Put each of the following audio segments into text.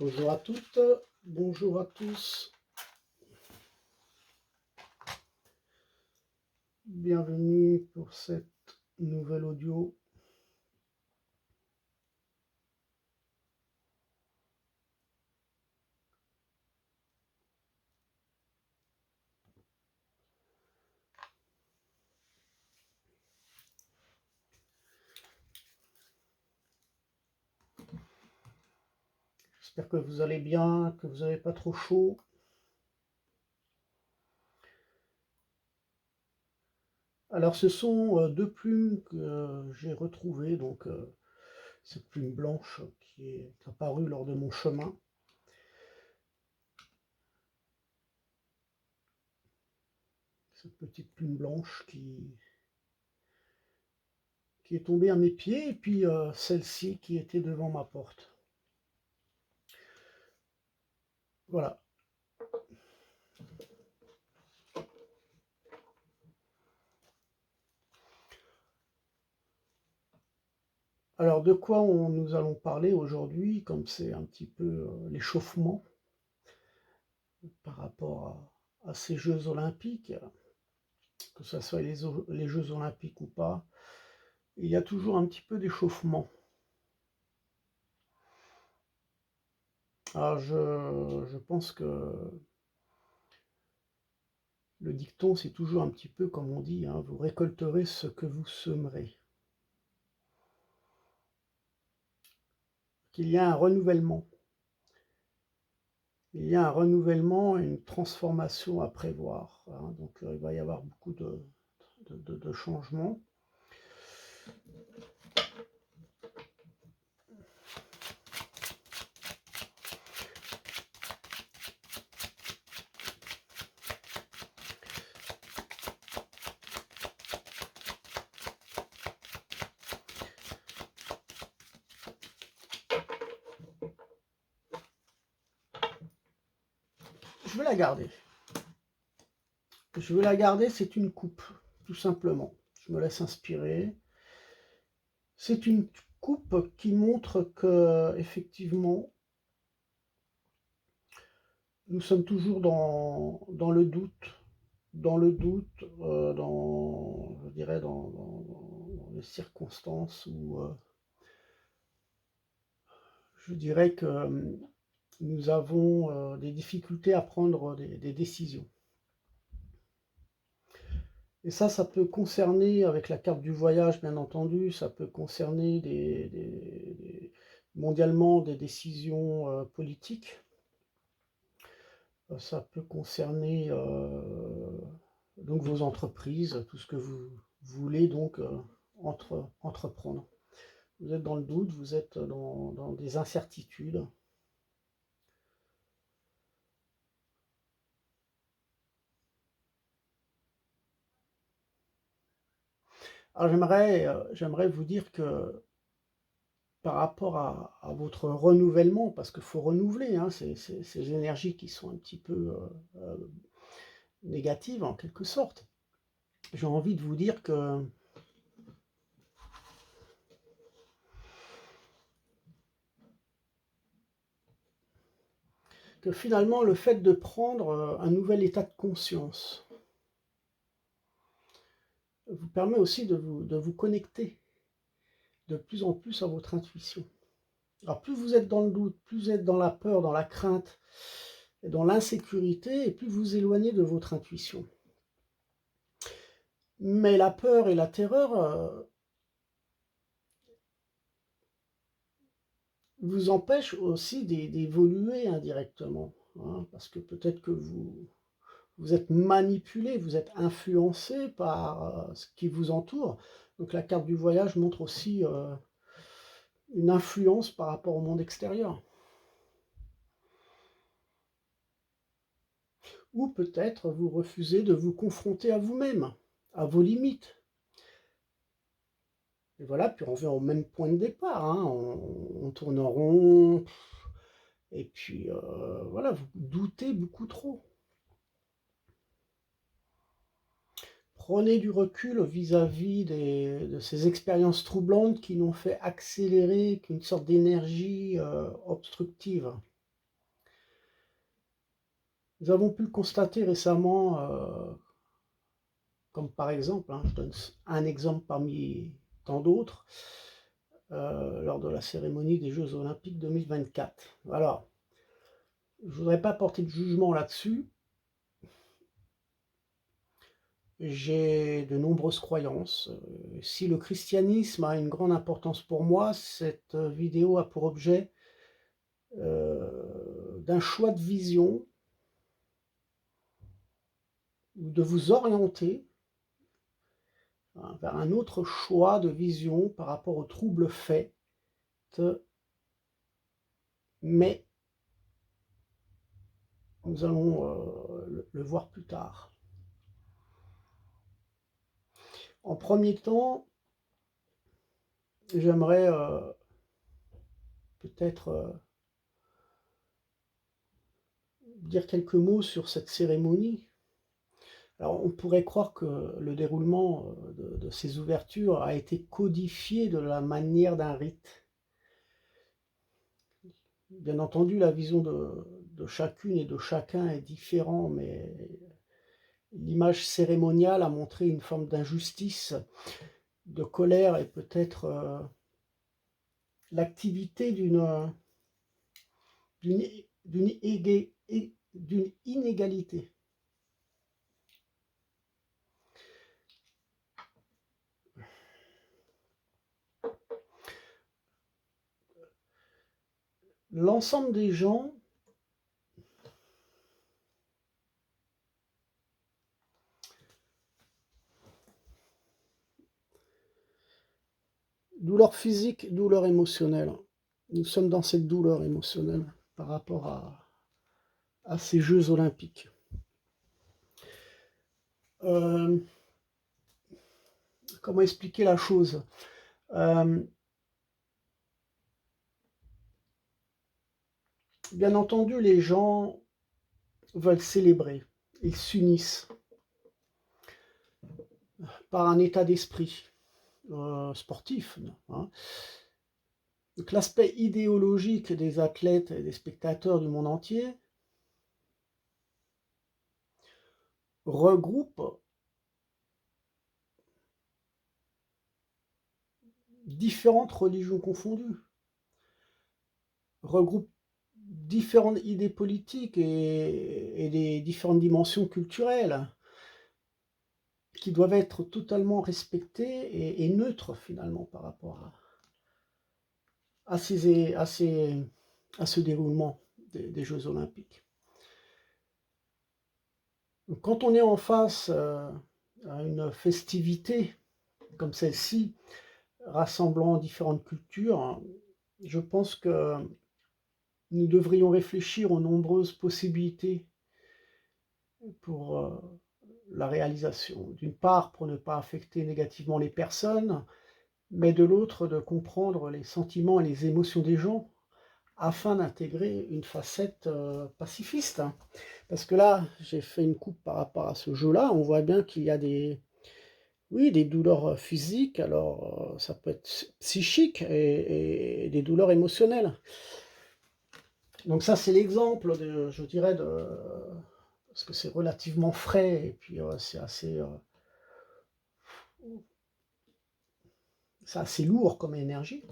Bonjour à toutes, bonjour à tous, bienvenue pour cette nouvelle audio. J'espère que vous allez bien, que vous n'avez pas trop chaud. Alors ce sont deux plumes que j'ai retrouvées, donc cette plume blanche qui est apparue lors de mon chemin. Cette petite plume blanche qui est tombée à mes pieds, et puis celle-ci qui était devant ma porte. Voilà. Alors de quoi nous allons parler aujourd'hui, comme c'est un petit peu l'échauffement par rapport à ces Jeux olympiques, que ce soit les Jeux olympiques ou pas, il y a toujours un petit peu d'échauffement. Alors je pense que le dicton, c'est toujours un petit peu comme on dit, hein, vous récolterez ce que vous semerez. Qu'il y a un renouvellement. Il y a un renouvellement et une transformation à prévoir, hein, donc il va y avoir beaucoup de changements. Je vais la garder. Je veux la garder, c'est une coupe, tout simplement. Je me laisse inspirer. C'est une coupe qui montre que, effectivement, nous sommes toujours dans le doute, je dirais, dans les circonstances où je dirais que nous avons des difficultés à prendre des décisions. Et ça peut concerner, avec la carte du voyage bien entendu, ça peut concerner mondialement des décisions politiques. Ça peut concerner donc vos entreprises, tout ce que vous voulez donc entreprendre. Vous êtes dans le doute, vous êtes dans des incertitudes. Alors j'aimerais vous dire que par rapport à votre renouvellement, parce qu'il faut renouveler hein, ces énergies qui sont un petit peu négatives en quelque sorte, j'ai envie de vous dire que finalement le fait de prendre un nouvel état de conscience vous permet aussi de vous connecter de plus en plus à votre intuition. Alors plus vous êtes dans le doute, plus vous êtes dans la peur, dans la crainte, et dans l'insécurité, et plus vous vous éloignez de votre intuition. Mais la peur et la terreur vous empêchent aussi d'évoluer indirectement, hein, parce que peut-être que vous êtes manipulé, vous êtes influencé par ce qui vous entoure. Donc la carte du voyage montre aussi une influence par rapport au monde extérieur. Ou peut-être vous refusez de vous confronter à vous-même, à vos limites. Et voilà, puis on revient au même point de départ, hein, on tourne en rond, et puis voilà, vous doutez beaucoup trop. Prenez du recul vis-à-vis de ces expériences troublantes qui n'ont fait accélérer qu'une sorte d'énergie obstructive. Nous avons pu le constater récemment, comme par exemple, hein, je donne un exemple parmi tant d'autres, lors de la cérémonie des Jeux olympiques 2024. Alors, je ne voudrais pas porter de jugement là-dessus. J'ai de nombreuses croyances. Si le christianisme a une grande importance pour moi, cette vidéo a pour objet d'un choix de vision, ou de vous orienter, hein, vers un autre choix de vision par rapport aux troubles faits, mais nous allons le voir plus tard. En premier temps, j'aimerais peut-être dire quelques mots sur cette cérémonie. Alors, on pourrait croire que le déroulement de ces ouvertures a été codifié de la manière d'un rite. Bien entendu, la vision de chacune et de chacun est différente, mais l'image cérémoniale a montré une forme d'injustice, de colère et peut-être l'activité d'une inégalité. L'ensemble des gens douleur physique, douleur émotionnelle. Nous sommes dans cette douleur émotionnelle par rapport à ces Jeux olympiques. Comment expliquer la chose? Bien entendu, les gens veulent célébrer. Ils s'unissent par un état d'esprit sportif, hein. Donc l'aspect idéologique des athlètes et des spectateurs du monde entier regroupe différentes religions confondues, regroupe différentes idées politiques et les différentes dimensions culturelles qui doivent être totalement respectées et neutres finalement par rapport à ce déroulement des Jeux olympiques. Donc, quand on est en face à une festivité comme celle-ci, rassemblant différentes cultures, je pense que nous devrions réfléchir aux nombreuses possibilités pour la réalisation. D'une part, pour ne pas affecter négativement les personnes, mais de l'autre, de comprendre les sentiments et les émotions des gens afin d'intégrer une facette pacifiste. Parce que là, j'ai fait une coupe par rapport à ce jeu-là, on voit bien qu'il y a des douleurs physiques, alors ça peut être psychique et des douleurs émotionnelles. Donc ça, c'est l'exemple, je dirais, parce que c'est relativement frais, et puis c'est assez lourd comme énergie.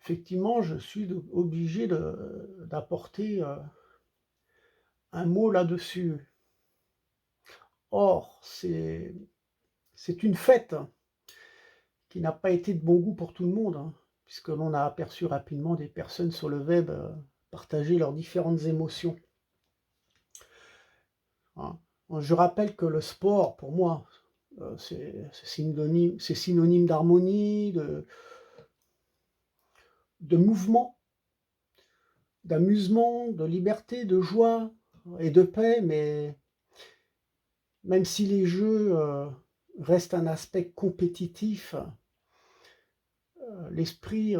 Effectivement, je suis obligé d'apporter un mot là-dessus. Or, c'est une fête qui n'a pas été de bon goût pour tout le monde, hein, puisque l'on a aperçu rapidement des personnes sur le web partager leurs différentes émotions. Hein. Je rappelle que le sport, pour moi, c'est synonyme d'harmonie, de mouvement, d'amusement, de liberté, de joie et de paix, mais même si les jeux restent un aspect compétitif, l'esprit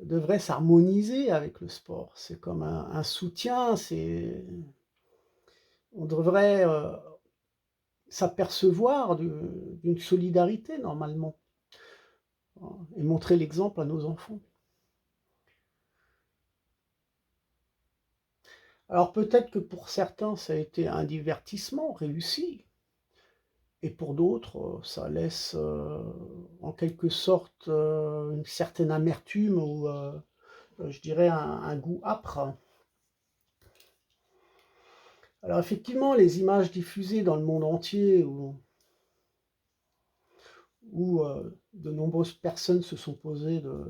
devrait s'harmoniser avec le sport. C'est comme un soutien, on devrait s'apercevoir d'une solidarité normalement, hein, et montrer l'exemple à nos enfants. Alors peut-être que pour certains, ça a été un divertissement réussi et pour d'autres, ça laisse, en quelque sorte, une certaine amertume ou, je dirais un goût âpre. Alors effectivement, les images diffusées dans le monde entier où, de nombreuses personnes se sont posées de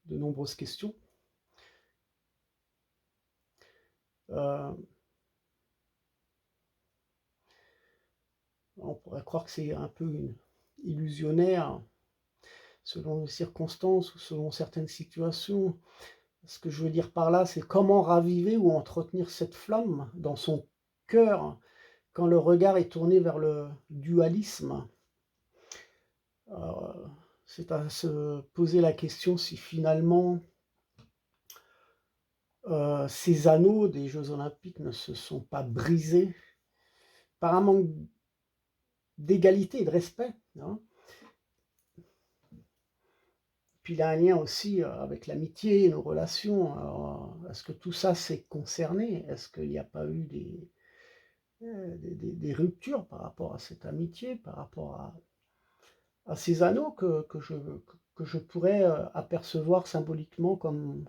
nombreuses questions, heu, on pourrait croire que c'est un peu illusionnaire selon les circonstances ou selon certaines situations. Ce que je veux dire par là, c'est comment raviver ou entretenir cette flamme dans son cœur quand le regard est tourné vers le dualisme. Heu, c'est à se poser la question si finalement, ces anneaux des Jeux olympiques ne se sont pas brisés par un manque d'égalité et de respect, hein. Puis il y a un lien aussi, avec l'amitié, nos relations. Alors, est-ce que tout ça s'est concerné? Est-ce qu'il n'y a pas eu des ruptures par rapport à cette amitié, par rapport à ces anneaux que je pourrais, apercevoir symboliquement comme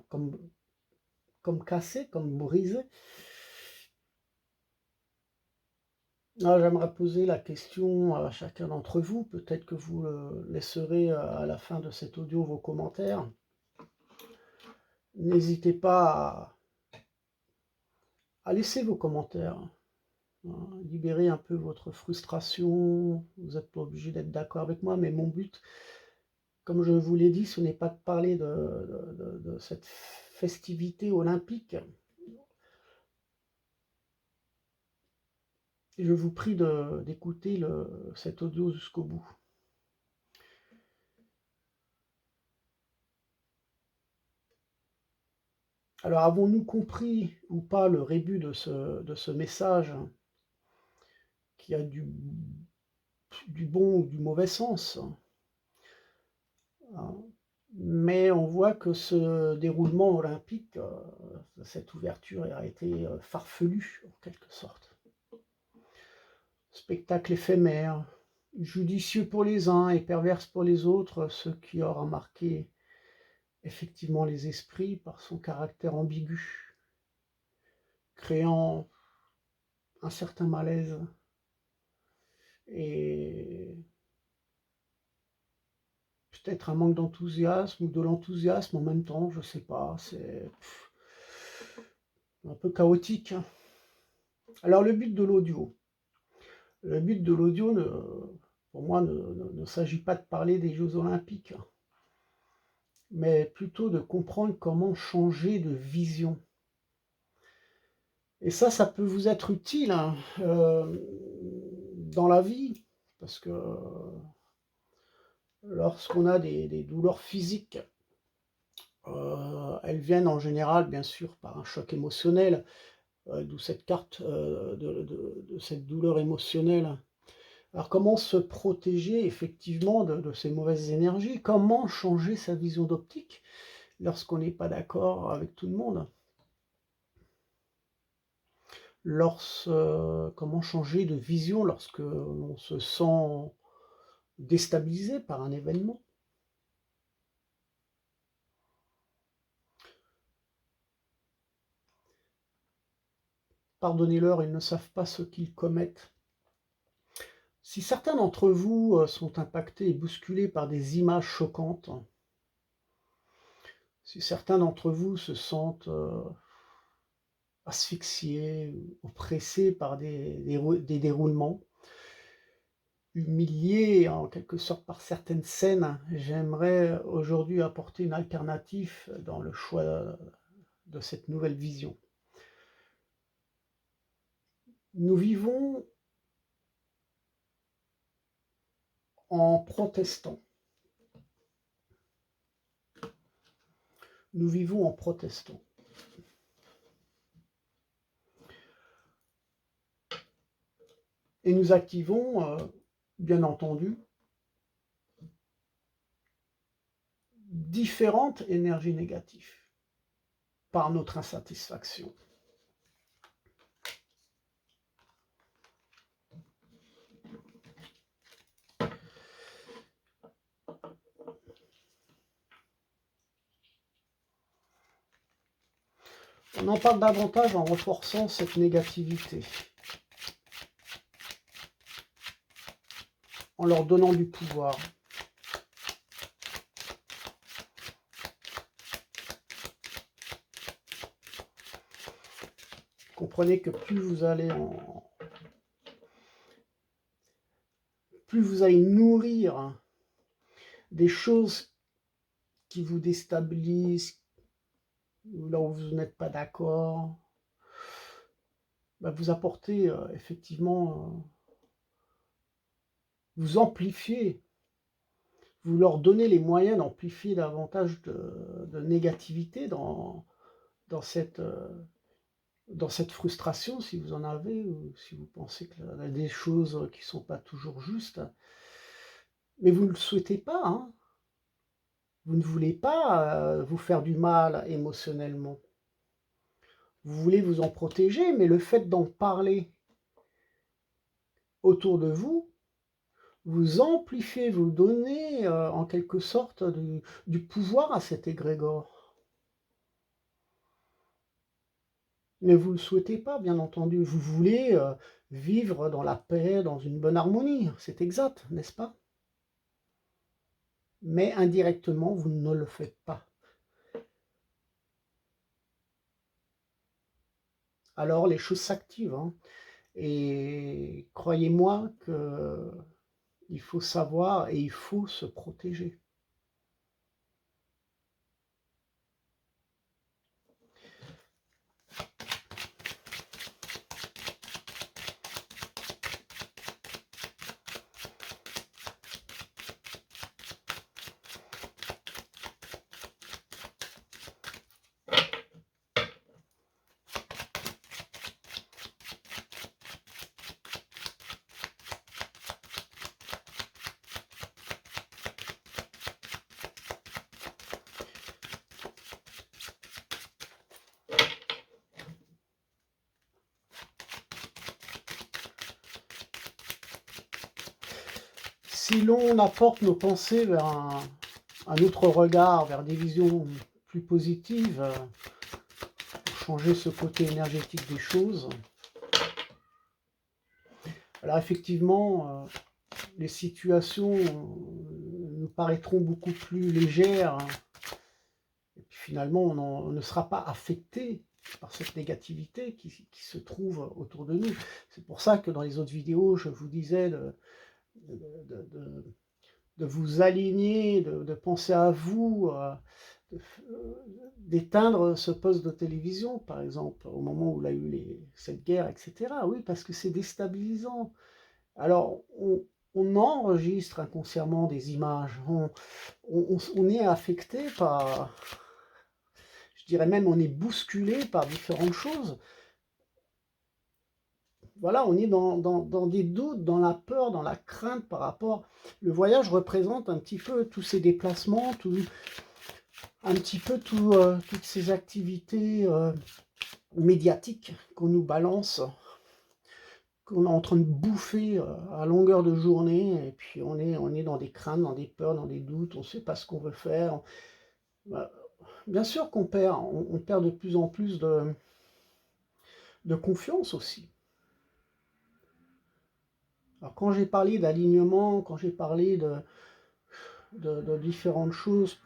cassés, comme brisés? Ah, j'aimerais poser la question à chacun d'entre vous, peut-être que vous, laisserez, à la fin de cet audio vos commentaires. N'hésitez pas à laisser vos commentaires, hein, libérer un peu votre frustration. Vous n'êtes pas obligé d'être d'accord avec moi, mais mon but, comme je vous l'ai dit, ce n'est pas de parler de cette festivité olympique. Et je vous prie d'écouter cet audio jusqu'au bout. Alors, avons-nous compris ou pas le rébut de ce message qui a du bon ou du mauvais sens, hein? Mais on voit que ce déroulement olympique, cette ouverture a été, farfelue en quelque sorte. Spectacle éphémère, judicieux pour les uns et perverse pour les autres, ce qui aura marqué effectivement les esprits par son caractère ambigu, créant un certain malaise et peut-être un manque d'enthousiasme ou de l'enthousiasme en même temps, je sais pas, c'est un peu chaotique, hein. Alors le but de l'audio pour moi ne s'agit pas de parler des Jeux olympiques, mais plutôt de comprendre comment changer de vision. Et ça peut vous être utile, hein, dans la vie, parce que lorsqu'on a des douleurs physiques, elles viennent en général, bien sûr, par un choc émotionnel, d'où cette carte, de cette douleur émotionnelle. Alors comment se protéger effectivement de ces mauvaises énergies? Comment changer sa vision d'optique lorsqu'on n'est pas d'accord avec tout le monde? Comment changer de vision lorsque l'on se sent déstabilisé par un événement? Pardonnez-leur, ils ne savent pas ce qu'ils commettent. Si certains d'entre vous, sont impactés et bousculés par des images choquantes, si certains d'entre vous se sentent, asphyxiés, oppressés par des déroulements, humiliés en quelque sorte par certaines scènes, j'aimerais aujourd'hui apporter une alternative dans le choix de cette nouvelle vision. Nous vivons en protestant. Nous vivons en protestant. Et nous activons, bien entendu, différentes énergies négatives. par notre insatisfaction. On en parle davantage en renforçant cette négativité, en leur donnant du pouvoir. Comprenez que plus vous allez nourrir des choses qui vous déstabilisent, là où vous n'êtes pas d'accord, bah vous apportez effectivement, vous amplifiez, vous leur donnez les moyens d'amplifier davantage de négativité dans cette frustration, si vous en avez, ou si vous pensez qu'il y a des choses qui ne sont pas toujours justes. Mais vous ne le souhaitez pas, hein. Vous ne voulez pas vous faire du mal émotionnellement. Vous voulez vous en protéger, mais le fait d'en parler autour de vous, vous amplifiez, vous donnez en quelque sorte du pouvoir à cet égrégore. Mais vous ne le souhaitez pas, bien entendu. Vous voulez vivre dans la paix, dans une bonne harmonie. C'est exact, n'est-ce pas? Mais indirectement, vous ne le faites pas. Alors les choses s'activent, hein. Et croyez-moi qu'il faut savoir et il faut se protéger. Si l'on apporte nos pensées vers un autre regard, vers des visions plus positives, pour changer ce côté énergétique des choses, alors effectivement, les situations nous paraîtront beaucoup plus légères, hein. Et puis finalement, on ne sera pas affecté par cette négativité qui se trouve autour de nous. C'est pour ça que dans les autres vidéos, je vous disais de vous aligner, de penser à vous, d'éteindre ce poste de télévision, par exemple, au moment où il y a eu cette guerre, etc. Oui, parce que c'est déstabilisant. Alors, on enregistre inconsciemment des images, on est affecté par, je dirais même, on est bousculé par différentes choses. Voilà, on est dans des doutes, dans la peur, dans la crainte par rapport... Le voyage représente un petit peu tous ces déplacements, un petit peu toutes ces activités médiatiques qu'on nous balance, qu'on est en train de bouffer à longueur de journée, et puis on est dans des craintes, dans des peurs, dans des doutes, on ne sait pas ce qu'on veut faire. Bien sûr qu'on perd, on perd de plus en plus de confiance aussi. Alors quand j'ai parlé d'alignement, quand j'ai parlé de différentes choses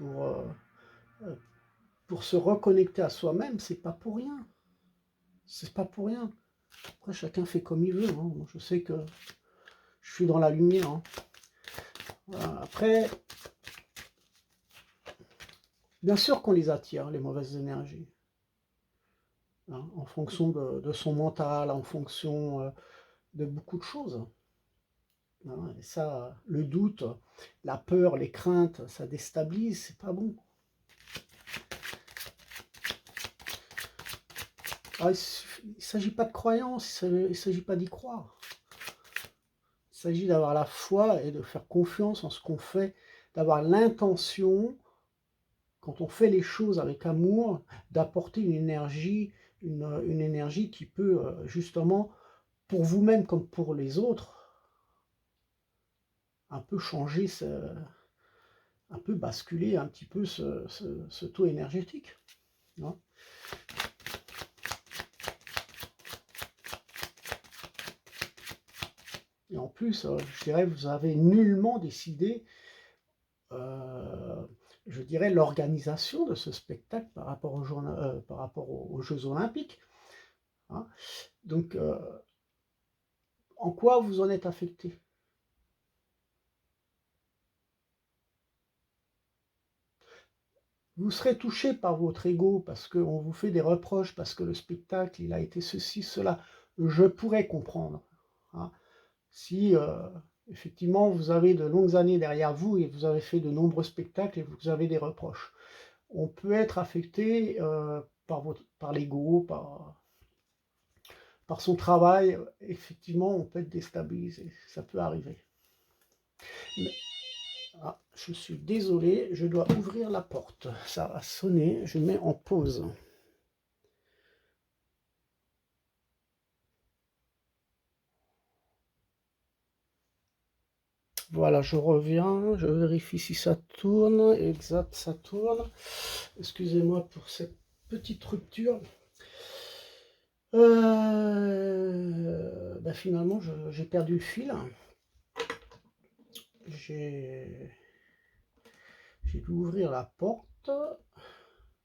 pour se reconnecter à soi-même, c'est pas pour rien. C'est pas pour rien. Après, chacun fait comme il veut, hein. Je sais que je suis dans la lumière, hein. Voilà. Après, bien sûr qu'on les attire, les mauvaises énergies, hein, en fonction de son mental, en fonction de beaucoup de choses. Hein. Et ça, le doute, la peur, les craintes, ça déstabilise, c'est pas bon. Alors, il ne s'agit pas de croyance, il ne s'agit pas d'y croire. Il s'agit d'avoir la foi et de faire confiance en ce qu'on fait, d'avoir l'intention quand on fait les choses avec amour, d'apporter une énergie qui peut, justement, pour vous-même comme pour les autres, un peu changer un peu basculer un petit peu ce taux énergétique, hein. Et en plus, je dirais, vous avez nullement décidé, je dirais, l'organisation de ce spectacle par rapport par rapport aux Jeux olympiques, hein. Donc, en quoi vous en êtes affecté? Vous serez touché par votre ego parce qu'on vous fait des reproches, parce que le spectacle, il a été ceci, cela. Je pourrais comprendre, hein. Si, effectivement, vous avez de longues années derrière vous et vous avez fait de nombreux spectacles et vous avez des reproches. On peut être affecté, par l'ego, par son travail, effectivement, on peut être déstabilisé, ça peut arriver. Mais ah, je suis désolé, je dois ouvrir la porte. Ça a sonné, je mets en pause. Voilà, je reviens, je vérifie si ça tourne. Exact, ça tourne. Excusez-moi pour cette petite rupture. Finalement, j'ai perdu le fil. J'ai dû ouvrir la porte.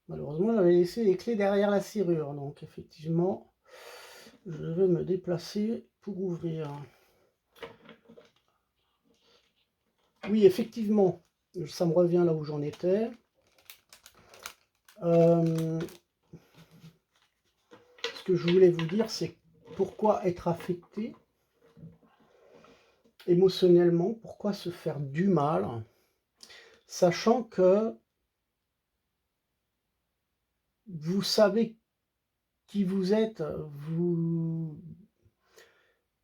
Malheureusement, j'avais laissé les clés derrière la serrure. Donc, effectivement, je vais me déplacer pour ouvrir. Oui, effectivement, ça me revient là où j'en étais. Ce que je voulais vous dire, c'est pourquoi être affecté émotionnellement, pourquoi se faire du mal, sachant que vous savez qui vous êtes,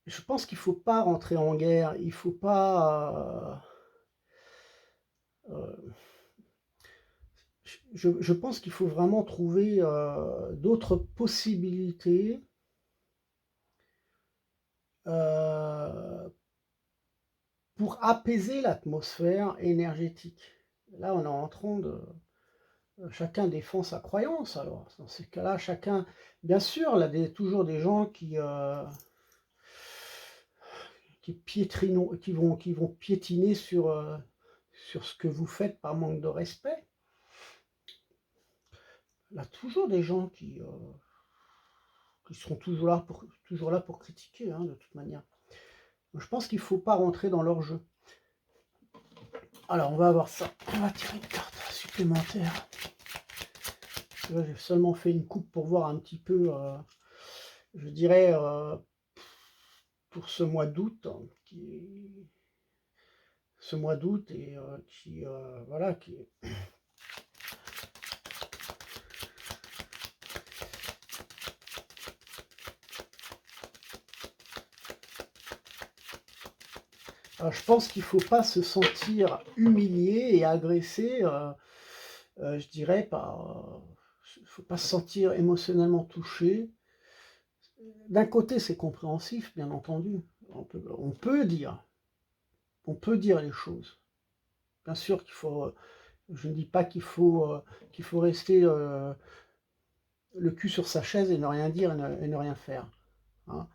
je pense qu'il ne faut pas rentrer en guerre, il ne faut pas... je pense qu'il faut vraiment trouver d'autres possibilités pour apaiser l'atmosphère énergétique. Là, on est en train de... Chacun défend sa croyance, alors. Dans ces cas-là, chacun... Bien sûr, il y a toujours des gens qui vont piétiner sur ce que vous faites par manque de respect. Il y a toujours des gens qui seront toujours là pour critiquer, hein, de toute manière. Je pense qu'il ne faut pas rentrer dans leur jeu. Alors, on va voir ça. On va tirer une carte supplémentaire. Là, j'ai seulement fait une coupe pour voir un petit peu, je dirais, pour ce mois d'août, hein, ce mois d'août et voilà, qui je pense qu'il ne faut pas se sentir humilié et agressé, je dirais, il ne faut pas se sentir émotionnellement touché. D'un côté, c'est compréhensif, bien entendu. On peut dire les choses. Bien sûr qu'il faut, je ne dis pas qu'il faut rester le cul sur sa chaise et ne rien dire et ne rien faire, hein.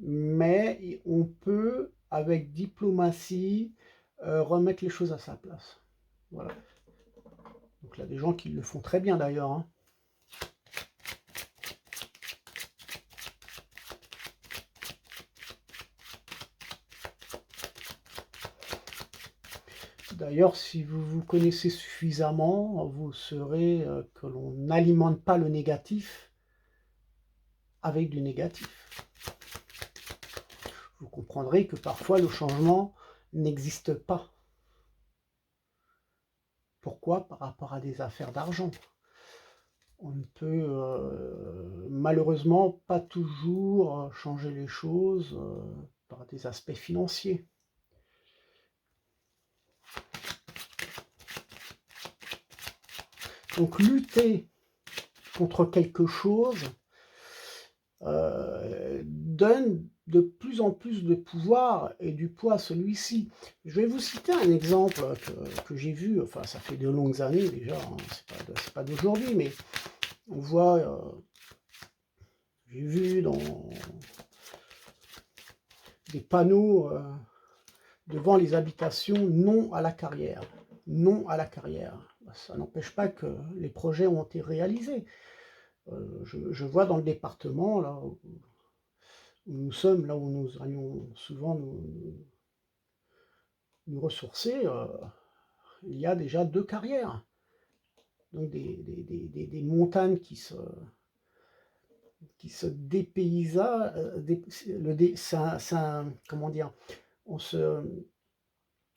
Mais on peut, avec diplomatie, remettre les choses à sa place. Voilà. Donc là, des gens qui le font très bien d'ailleurs, hein. D'ailleurs, si vous vous connaissez suffisamment, vous saurez que l'on n'alimente pas le négatif avec du négatif. Vous comprendrez que parfois le changement n'existe pas. Pourquoi? Par rapport à des affaires d'argent. On ne peut malheureusement pas toujours changer les choses par des aspects financiers. Donc lutter contre quelque chose donne de plus en plus de pouvoir et du poids à celui-ci. Je vais vous citer un exemple que j'ai vu, enfin ça fait de longues années déjà, hein, c'est pas d'aujourd'hui, mais on voit, j'ai vu dans des panneaux devant les habitations, non à la carrière. Non à la carrière. Ça n'empêche pas que les projets ont été réalisés. Je vois dans le département, là où nous sommes, là où nous allions souvent nous ressourcer, il y a déjà 2 carrières. Donc des montagnes qui se dépaysagent, comment dire?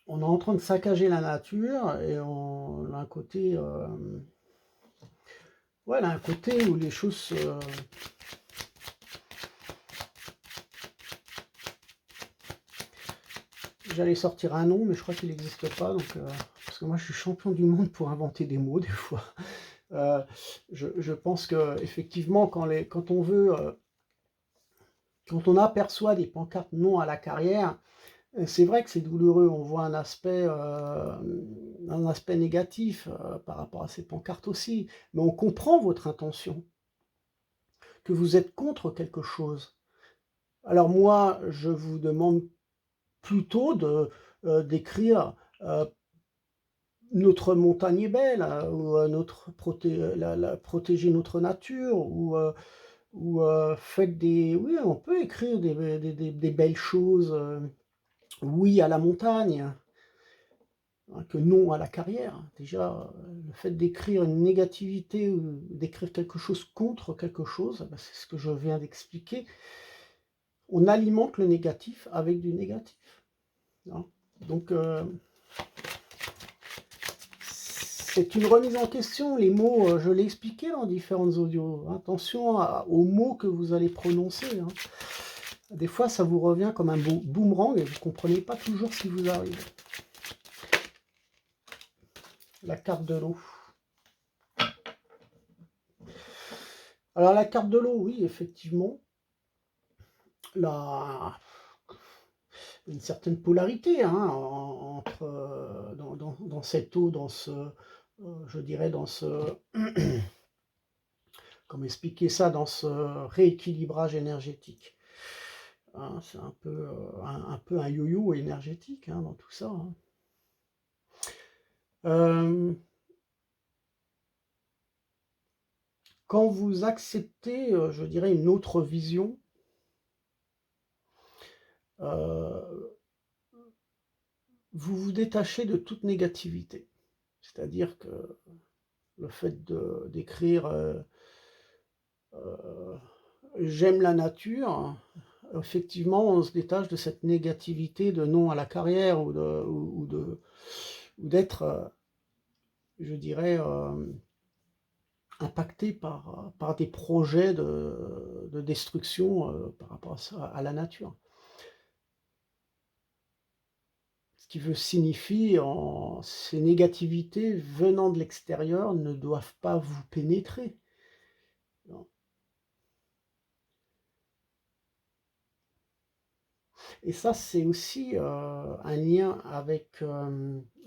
On est en train de saccager la nature et on a un côté, ouais, là, un côté où les choses j'allais sortir un nom, mais je crois qu'il n'existe pas, donc parce que moi je suis champion du monde pour inventer des mots des fois. Je pense qu'effectivement quand on veut, quand on aperçoit des pancartes «Non à la carrière», c'est vrai que c'est douloureux. On voit un aspect négatif, par rapport à ces pancartes aussi, mais on comprend votre intention, que vous êtes contre quelque chose. Alors moi, je vous demande plutôt d'écrire, «Notre montagne est belle», ou «Protéger notre nature», ou faites des oui, on peut écrire des belles choses, «Oui à la montagne», hein, que «Non à la carrière». Déjà, le fait d'écrire une négativité ou d'écrire quelque chose contre quelque chose, bah, c'est ce que je viens d'expliquer. On alimente le négatif avec du négatif, hein. Donc c'est une remise en question. Les mots, je l'ai expliqué dans différentes audios. Attention aux mots que vous allez prononcer, hein. Des fois, ça vous revient comme un boomerang et vous ne comprenez pas toujours ce qui vous arrive. La carte de l'eau. Alors la carte de l'eau, oui, effectivement, la une certaine polarité, hein, entre, dans cette eau, je dirais dans ce comment expliquer ça? Dans ce rééquilibrage énergétique, hein. C'est un peu, un peu un yo-yo énergétique, hein, dans tout ça, hein. Quand vous acceptez, je dirais une autre vision, heu, vous vous détachez de toute négativité. C'est-à-dire que le fait d'écrire, «J'aime la nature», effectivement, on se détache de cette négativité de non à la carrière ou d'être, je dirais, impacté par des projets de destruction, par rapport à ça, à la nature. Ce qui veut signifie en ces négativités venant de l'extérieur ne doivent pas vous pénétrer. Non. Et ça, c'est aussi, un lien avec,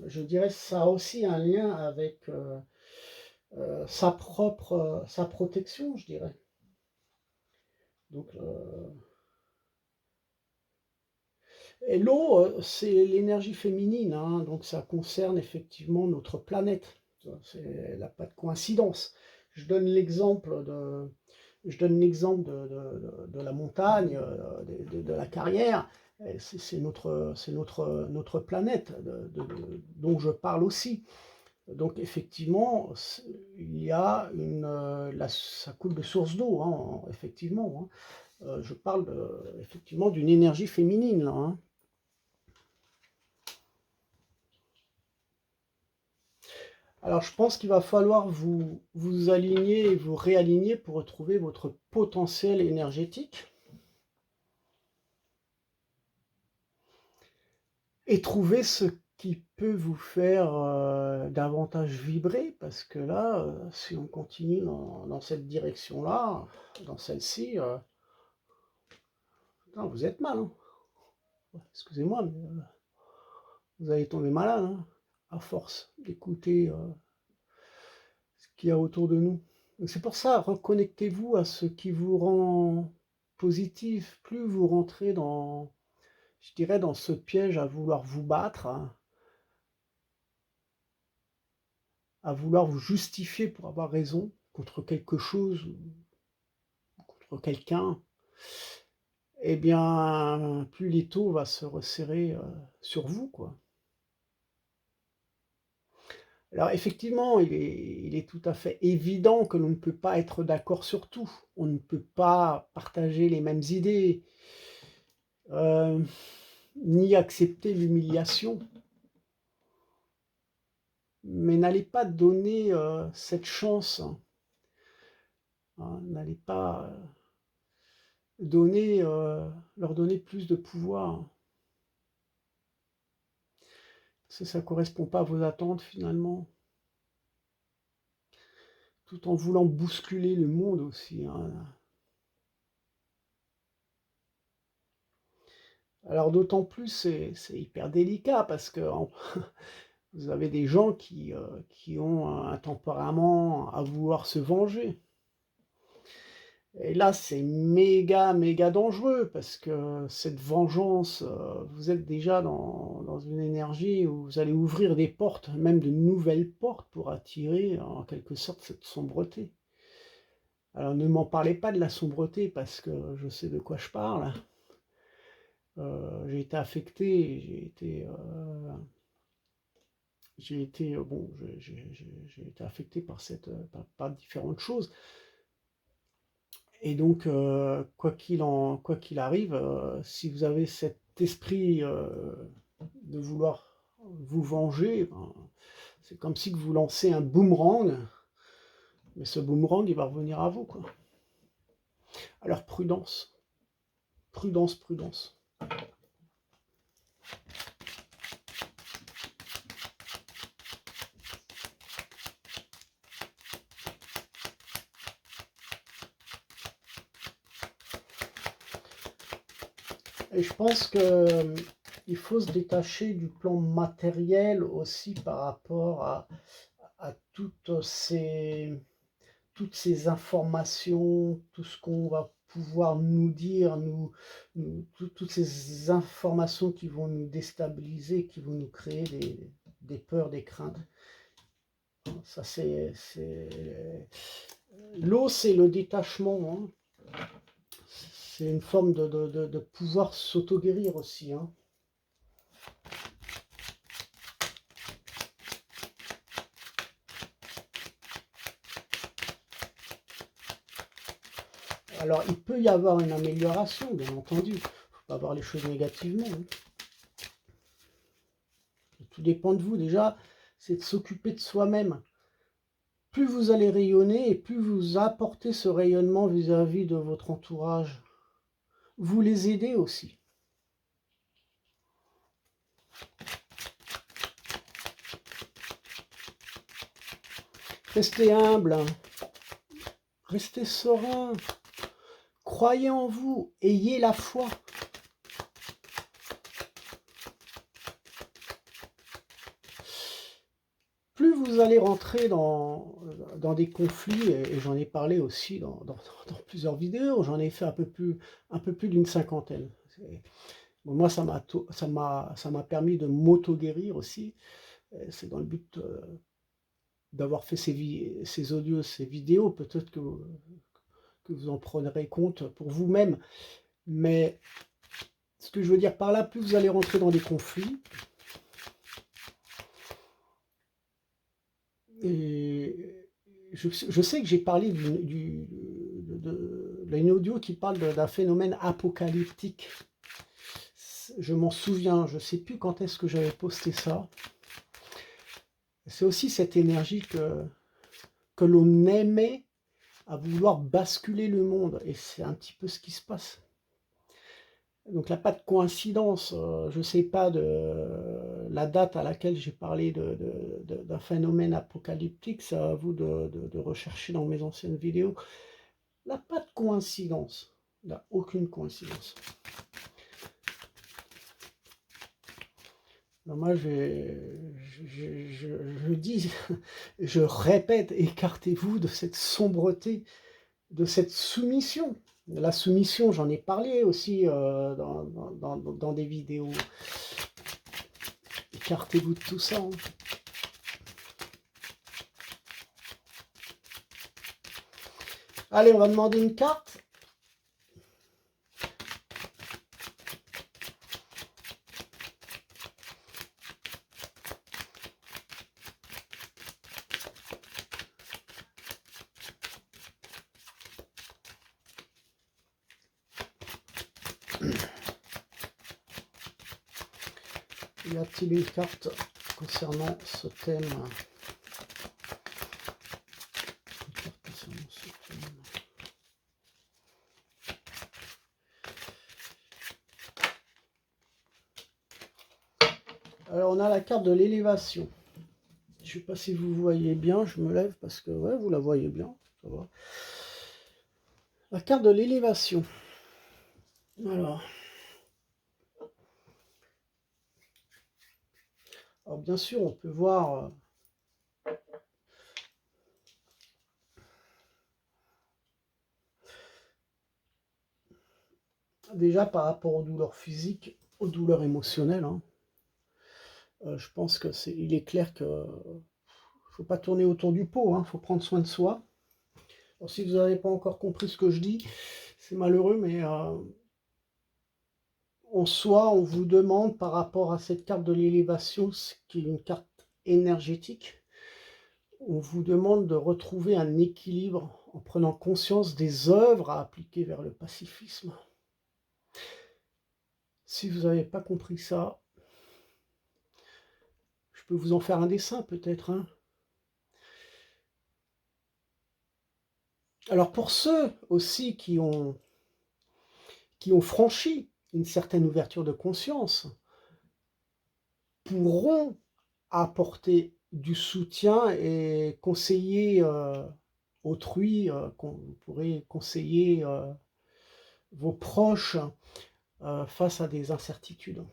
je dirais, ça a aussi un lien avec, sa protection, je dirais. Donc, et l'eau, c'est l'énergie féminine, hein, donc ça concerne effectivement notre planète. Tu vois? Elle a pas de coïncidence. Je donne l'exemple de de la montagne, de la carrière, et c'est notre planète dont je parle aussi. Donc effectivement, il y a ça coule de source d'eau, hein, effectivement, hein. Je parle effectivement d'une énergie féminine là, hein. Alors je pense qu'il va falloir vous aligner et vous réaligner pour retrouver votre potentiel énergétique et trouver ce qui peut vous faire, davantage vibrer parce que là, si on continue dans cette direction-là, dans celle-ci, non, vous êtes mal, hein. Excusez-moi, mais vous allez tomber malade, hein, à force d'écouter, ce qu'il y a autour de nous. Donc c'est pour ça, reconnectez-vous à ce qui vous rend positif. Plus vous rentrez dans, je dirais, dans ce piège à vouloir vous battre, hein, à vouloir vous justifier pour avoir raison contre quelque chose ou contre quelqu'un, eh bien, plus l'étau va se resserrer, sur vous, quoi. Alors effectivement, il est tout à fait évident que l'on ne peut pas être d'accord sur tout. On ne peut pas partager les mêmes idées, heu, ni accepter l'humiliation. Mais n'allez pas donner, cette chance, hein, n'allez pas, donner, leur donner plus de pouvoir. Parce que ça ne correspond pas à vos attentes finalement. Tout en voulant bousculer le monde aussi, hein. Alors d'autant plus c'est hyper délicat parce qu'en vous avez des gens qui ont un tempérament à vouloir se venger. Et là, c'est méga, méga dangereux parce que cette vengeance, vous êtes déjà dans une énergie où vous allez ouvrir des portes, même de nouvelles portes pour attirer en quelque sorte cette sombreté. Alors ne m'en parlez pas de la sombreté parce que je sais de quoi je parle. J'ai été affecté, bon, j'ai été affecté par par différentes choses. Et donc, quoi qu'il arrive, si vous avez cet esprit, de vouloir vous venger, ben, c'est comme si que vous lancez un boomerang, mais ce boomerang, il va revenir à vous, quoi. Alors prudence, prudence, prudence. Et je pense que il faut se détacher du plan matériel aussi par rapport à toutes ces informations, tout ce qu'on va pouvoir nous dire, toutes ces informations qui vont nous déstabiliser, qui vont nous créer des peurs, des craintes. Ça, l'eau, c'est le détachement, hein. C'est une forme de pouvoir s'auto-guérir aussi, hein. Alors, il peut y avoir une amélioration, bien entendu. Il ne faut pas voir les choses négativement, hein. Tout dépend de vous. Déjà, c'est de s'occuper de soi-même. Plus vous allez rayonner et plus vous apportez ce rayonnement vis-à-vis de votre entourage. Vous les aidez aussi. Restez humble, hein. Restez serein. Croyez en vous, ayez la foi. Plus vous allez rentrer dans des conflits, et j'en ai parlé aussi dans plusieurs vidéos, j'en ai fait un peu plus d'une cinquantaine. Bon, moi, ça m'a permis de m'auto-guérir aussi. C'est dans le but d'avoir fait ces audios, ces vidéos. Peut-être que vous en prendrez compte pour vous-même. Mais ce que je veux dire par là, plus vous allez rentrer dans des conflits, et je sais que j'ai parlé d'une audio qui parle d'un phénomène apocalyptique. Je m'en souviens, je ne sais plus quand est-ce que j'avais posté ça. C'est aussi cette énergie que l'on aimait à vouloir basculer le monde. Et c'est un petit peu ce qui se passe. Donc là, pas de coïncidence. Je ne sais pas de la date à laquelle j'ai parlé d'un phénomène apocalyptique. C'est à vous de rechercher dans mes anciennes vidéos. Là, pas de coïncidence. Il n'y a aucune coïncidence. Non, moi, je dis, je répète, écartez-vous de cette sombreté, de cette soumission. La soumission, j'en ai parlé aussi dans des vidéos. Écartez-vous de tout ça. Hein. Allez, on va demander une carte. Y a-t-il une carte concernant ce thème? Alors on a la carte de l'élévation. Je ne sais pas si vous voyez bien, je me lève parce que ouais, vous la voyez bien, ça va. La carte de l'élévation. Alors bien sûr, on peut voir déjà par rapport aux douleurs physiques, aux douleurs émotionnelles. Hein, je pense que il est clair que faut pas tourner autour du pot. Hein, faut prendre soin de soi. Alors, si vous n'avez pas encore compris ce que je dis, c'est malheureux, mais en soi, on vous demande par rapport à cette carte de l'élévation, ce qui est une carte énergétique, on vous demande de retrouver un équilibre en prenant conscience des œuvres à appliquer vers le pacifisme. Si vous n'avez pas compris ça, je peux vous en faire un dessin peut-être. Hein. Alors pour ceux aussi qui ont franchi une certaine ouverture de conscience, pourront apporter du soutien et conseiller autrui, vous pourrez conseiller vos proches face à des incertitudes.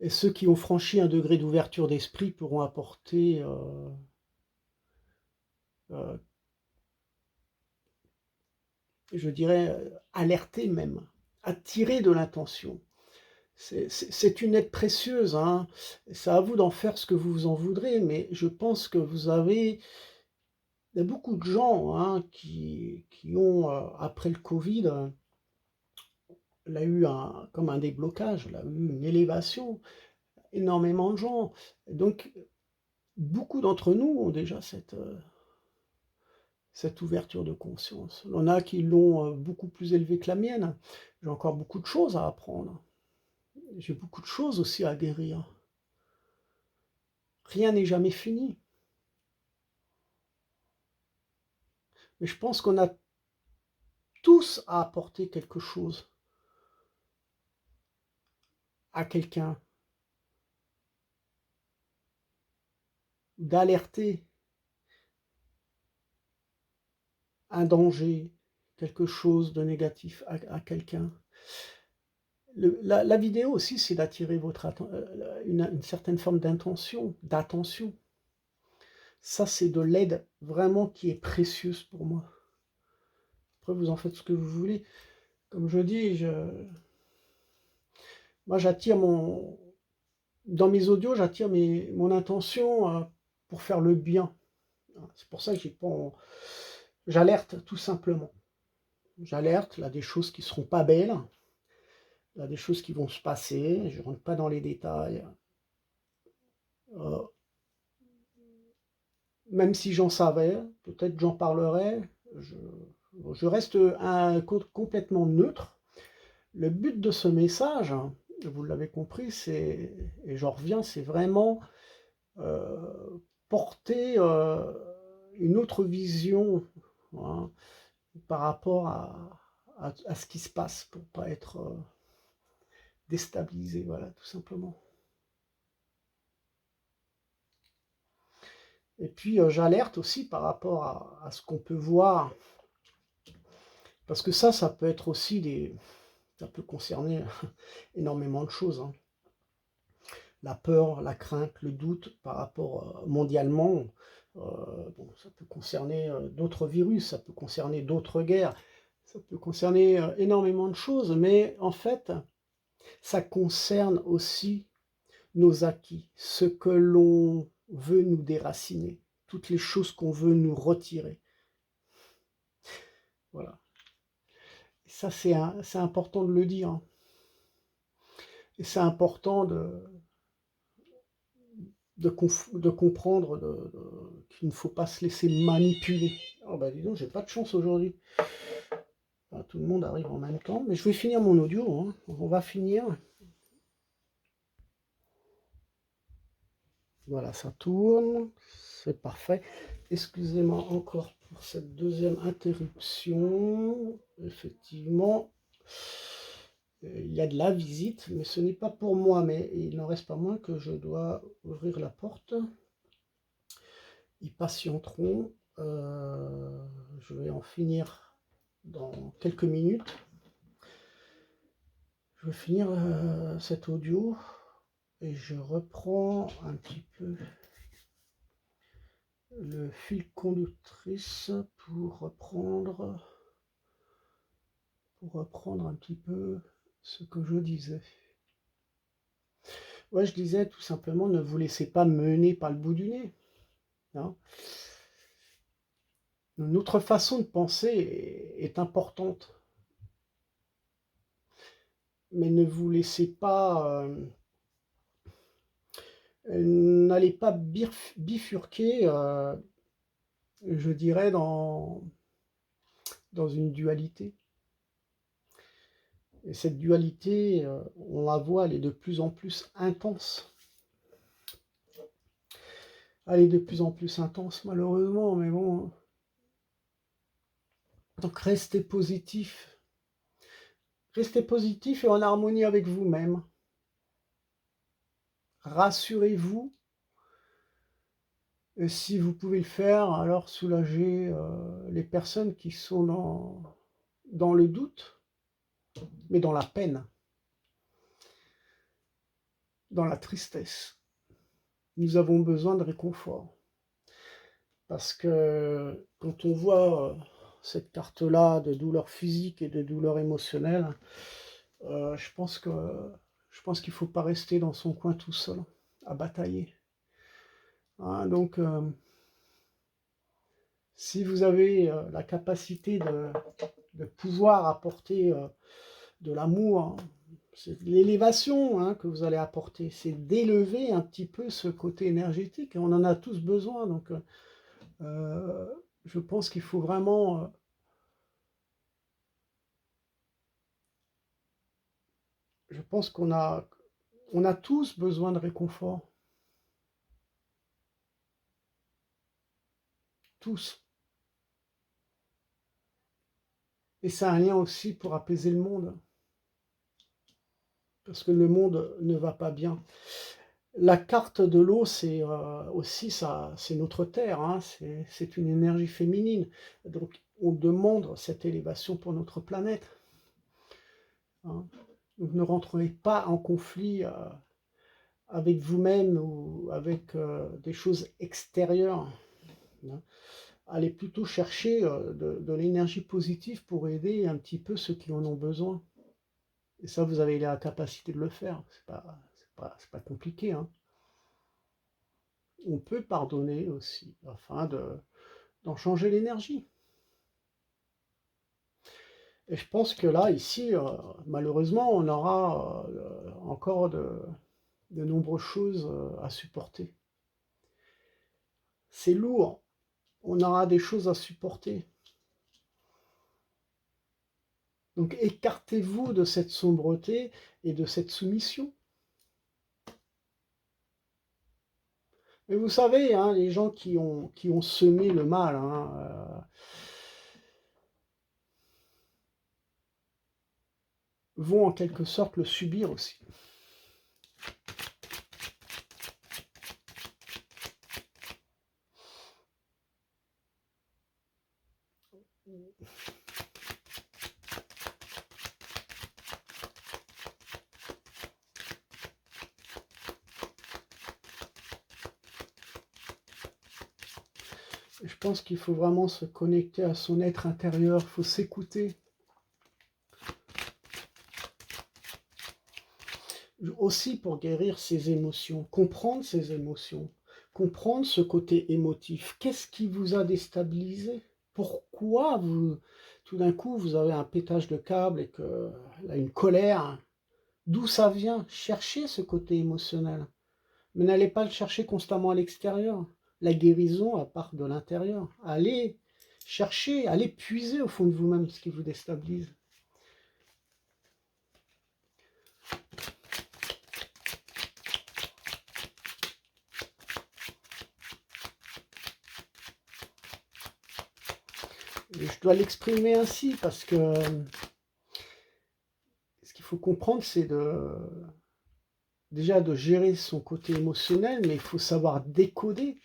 Et ceux qui ont franchi un degré d'ouverture d'esprit pourront apporter je dirais, alerter même, attirer de l'attention. C'est une aide précieuse, hein. C'est à vous d'en faire ce que vous en voudrez, mais je pense que il y a beaucoup de gens hein, qui ont, après le Covid, il a eu comme un déblocage, il a eu une élévation, énormément de gens. Donc, beaucoup d'entre nous ont déjà cette ouverture de conscience. Il y en a qui l'ont beaucoup plus élevée que la mienne. J'ai encore beaucoup de choses à apprendre. J'ai beaucoup de choses aussi à guérir. Rien n'est jamais fini. Mais je pense qu'on a tous à apporter quelque chose à quelqu'un, d'alerter un danger, quelque chose de négatif à quelqu'un. La vidéo aussi, c'est d'attirer une certaine forme d'attention. Ça, c'est de l'aide vraiment qui est précieuse pour moi. Après, vous en faites ce que vous voulez. Comme je dis, moi, dans mes audios, j'attire mon intention pour faire le bien. C'est pour ça que j'alerte tout simplement. J'alerte, là, des choses qui ne seront pas belles. Là, des choses qui vont se passer. Je ne rentre pas dans les détails. Même si j'en savais, peut-être j'en parlerai. Je reste complètement neutre. Le but de ce message, vous l'avez compris, et j'en reviens, c'est vraiment porter une autre vision, hein, par rapport à ce qui se passe, pour pas être déstabilisé, voilà, tout simplement. Et puis j'alerte aussi par rapport à ce qu'on peut voir, parce que ça peut être aussi ça peut concerner énormément de choses, hein. La peur, la crainte, le doute par rapport mondialement, bon, ça peut concerner d'autres virus, ça peut concerner d'autres guerres, ça peut concerner énormément de choses, mais en fait, ça concerne aussi nos acquis, ce que l'on veut nous déraciner, toutes les choses qu'on veut nous retirer. Voilà. Et ça, c'est important de le dire, hein. Et c'est important de comprendre qu'il ne faut pas se laisser manipuler. Oh bah dis donc, j'ai pas de chance aujourd'hui. Ah, tout le monde arrive en même temps, mais je vais finir mon audio, hein. On va finir. Voilà, ça tourne, c'est parfait. Excusez-moi encore pour cette deuxième interruption. Effectivement, il y a de la visite, mais ce n'est pas pour moi, mais il n'en reste pas moins que je dois ouvrir la porte. Ils patienteront. Je vais en finir dans quelques minutes. Je vais finir cet audio et je reprends un petit peu le fil conductrice pour reprendre un petit peu ce que je disais. Ouais, je disais tout simplement, ne vous laissez pas mener par le bout du nez, hein. Notre façon de penser est importante, mais ne vous laissez pas, n'allez pas bifurquer, je dirais, dans une dualité. Et cette dualité, on la voit, elle est de plus en plus intense. Elle est de plus en plus intense, malheureusement, mais bon. Donc restez positif. Restez positif et en harmonie avec vous-même. Rassurez-vous. Et si vous pouvez le faire, alors soulagez les personnes qui sont dans le doute, mais dans la peine, dans la tristesse. Nous avons besoin de réconfort. Parce que quand on voit cette carte-là de douleur physique et de douleur émotionnelle, je pense qu'il ne faut pas rester dans son coin tout seul, à batailler. Hein, donc, si vous avez la capacité de pouvoir apporter de l'amour, hein, c'est l'élévation, hein, que vous allez apporter, c'est d'élever un petit peu ce côté énergétique, et on en a tous besoin, donc je pense qu'il faut vraiment, je pense on a tous besoin de réconfort, tous, et c'est un lien aussi pour apaiser le monde, parce que le monde ne va pas bien. La carte de l'eau, c'est aussi ça, c'est notre terre, hein, c'est une énergie féminine. Donc on demande cette élévation pour notre planète, hein. Donc ne rentrez pas en conflit avec vous-même ou avec des choses extérieures, hein. Allez plutôt chercher de l'énergie positive pour aider un petit peu ceux qui en ont besoin. Et ça, vous avez la capacité de le faire. C'est pas compliqué, hein. On peut pardonner aussi, afin d'en changer l'énergie. Et je pense que là, ici, malheureusement, on aura encore de nombreuses choses à supporter. C'est lourd, on aura des choses à supporter. Donc écartez-vous de cette sombreté et de cette soumission. Mais vous savez, hein, les gens qui ont semé le mal, hein, vont en quelque sorte le subir aussi. Je pense qu'il faut vraiment se connecter à son être intérieur, il faut s'écouter. Aussi pour guérir ses émotions, comprendre ses émotions, comprendre ce côté émotif. Qu'est-ce qui vous a déstabilisé? Pourquoi tout d'un coup, vous avez un pétage de câble et que là, une colère? D'où ça vient? Cherchez ce côté émotionnel. Mais n'allez pas le chercher constamment à l'extérieur. La guérison, elle part de l'intérieur. Allez chercher, allez puiser au fond de vous-même ce qui vous déstabilise. Et je dois l'exprimer ainsi parce que ce qu'il faut comprendre, c'est déjà de gérer son côté émotionnel, mais il faut savoir décoder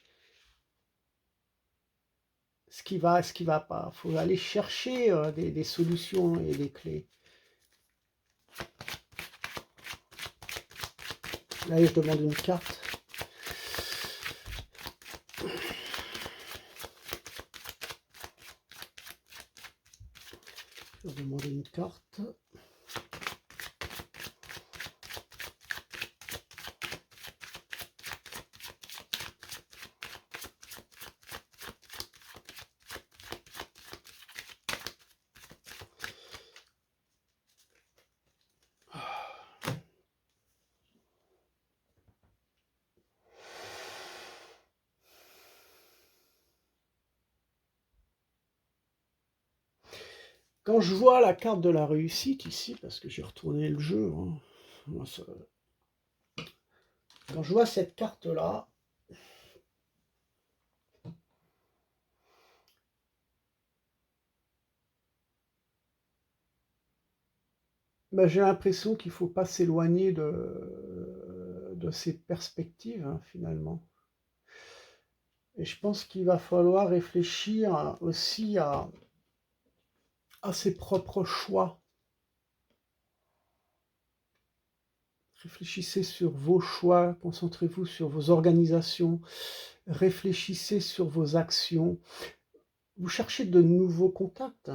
ce qui va pas. Il faut aller chercher des solutions et des clés. Là, je demande une carte. Je vais demander une carte. Quand je vois la carte de la réussite ici, parce que j'ai retourné le jeu, hein, quand je vois cette carte-là, ben, j'ai l'impression qu'il ne faut pas s'éloigner de ces perspectives, hein, finalement. Et je pense qu'il va falloir réfléchir aussi à ses propres choix. Réfléchissez sur vos choix, concentrez-vous sur vos organisations, réfléchissez sur vos actions. Vous cherchez de nouveaux contacts.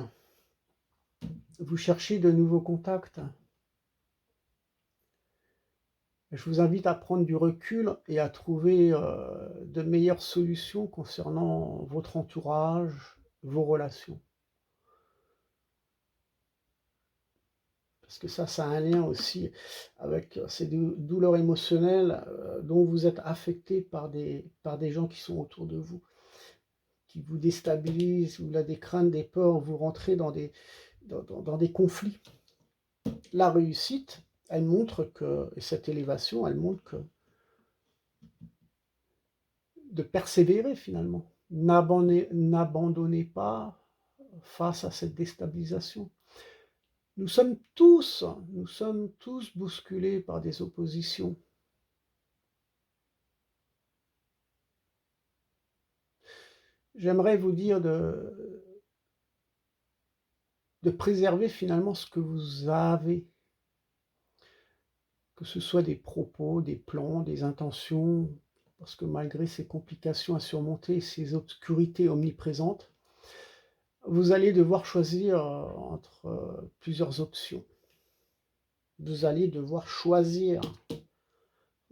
Vous cherchez de nouveaux contacts. Je vous invite à prendre du recul et à trouver de meilleures solutions concernant votre entourage, vos relations. Parce que ça a un lien aussi avec ces douleurs émotionnelles dont vous êtes affecté par des gens qui sont autour de vous, qui vous déstabilisent, vous avez des craintes, des peurs, vous rentrez dans des conflits. La réussite, elle montre que, et cette élévation, elle montre que de persévérer finalement. N'abandonnez pas face à cette déstabilisation. Nous sommes tous bousculés par des oppositions. J'aimerais vous dire de préserver finalement ce que vous avez, que ce soit des propos, des plans, des intentions, parce que malgré ces complications à surmonter, ces obscurités omniprésentes, vous allez devoir choisir entre plusieurs options. Vous allez devoir choisir.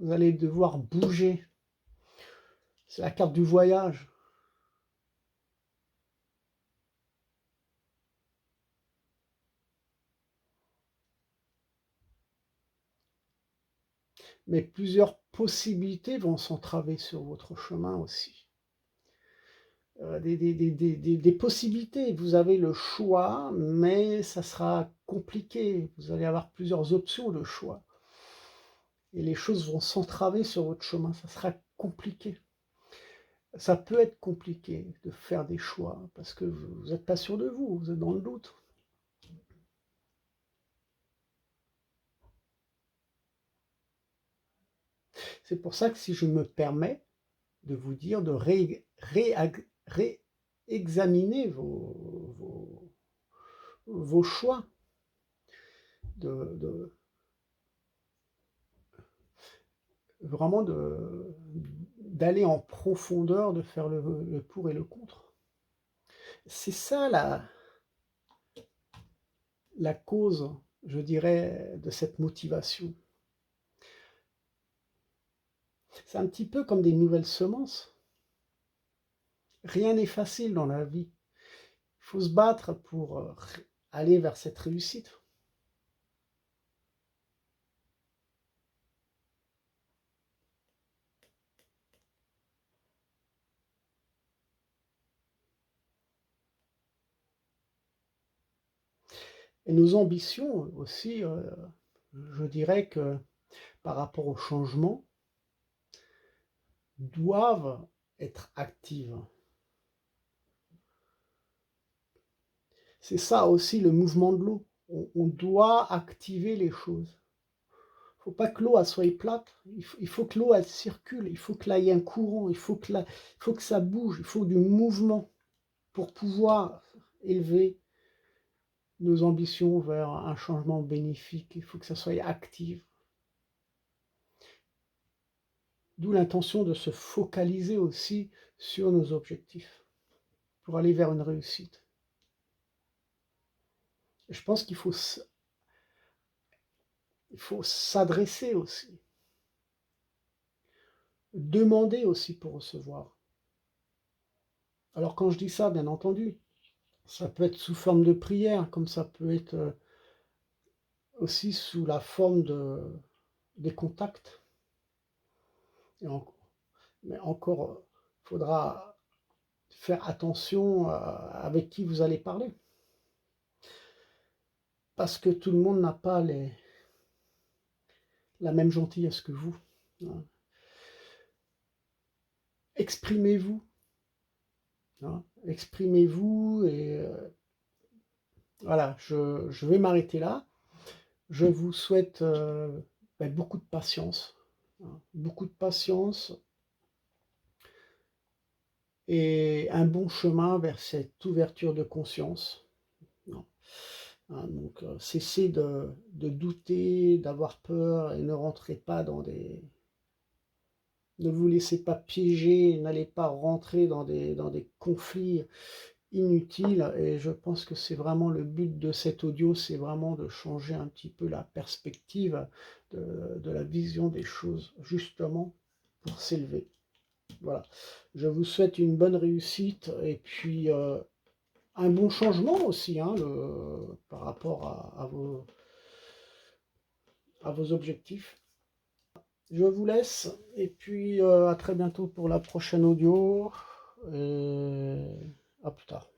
Vous allez devoir bouger. C'est la carte du voyage. Mais plusieurs possibilités vont s'entraver sur votre chemin aussi. Des possibilités. Vous avez le choix, mais ça sera compliqué. Vous allez avoir plusieurs options de choix. Et les choses vont s'entraver sur votre chemin. Ça sera compliqué. Ça peut être compliqué de faire des choix parce que vous n'êtes pas sûr de vous, vous êtes dans le doute. C'est pour ça que si je me permets de vous dire de réexaminer vos choix, de vraiment d'aller en profondeur, de faire le pour et le contre. C'est ça la cause, je dirais, de cette motivation. C'est un petit peu comme des nouvelles semences. Rien n'est facile dans la vie. Il faut se battre pour aller vers cette réussite. Et nos ambitions aussi, je dirais que par rapport au changement, doivent être actives. C'est ça aussi le mouvement de l'eau. On doit activer les choses. Il ne faut pas que l'eau soit plate, il faut que l'eau elle circule, il faut qu'il y ait un courant, il faut que ça bouge, il faut du mouvement pour pouvoir élever nos ambitions vers un changement bénéfique. Il faut que ça soit actif. D'où l'intention de se focaliser aussi sur nos objectifs pour aller vers une réussite. Et je pense qu'il faut s'adresser aussi, demander aussi pour recevoir. Alors quand je dis ça, bien entendu, ça peut être sous forme de prière, comme ça peut être aussi sous la forme des contacts. Mais encore, il faudra faire attention avec qui vous allez parler. Parce que tout le monde n'a pas la même gentillesse que vous. Hein. Exprimez-vous. Hein. Exprimez-vous et voilà, je vais m'arrêter là. Je vous souhaite beaucoup de patience. Hein. Beaucoup de patience et un bon chemin vers cette ouverture de conscience. Hein, donc, cessez de douter, d'avoir peur et ne rentrez pas dans des... Ne vous laissez pas piéger, n'allez pas rentrer dans des conflits inutiles. Et je pense que c'est vraiment le but de cet audio, c'est vraiment de changer un petit peu la perspective de la vision des choses, justement pour s'élever. Voilà. Je vous souhaite une bonne réussite et puis un bon changement aussi hein, par rapport à vos objectifs. Je vous laisse et puis à très bientôt pour la prochaine audio et à plus tard.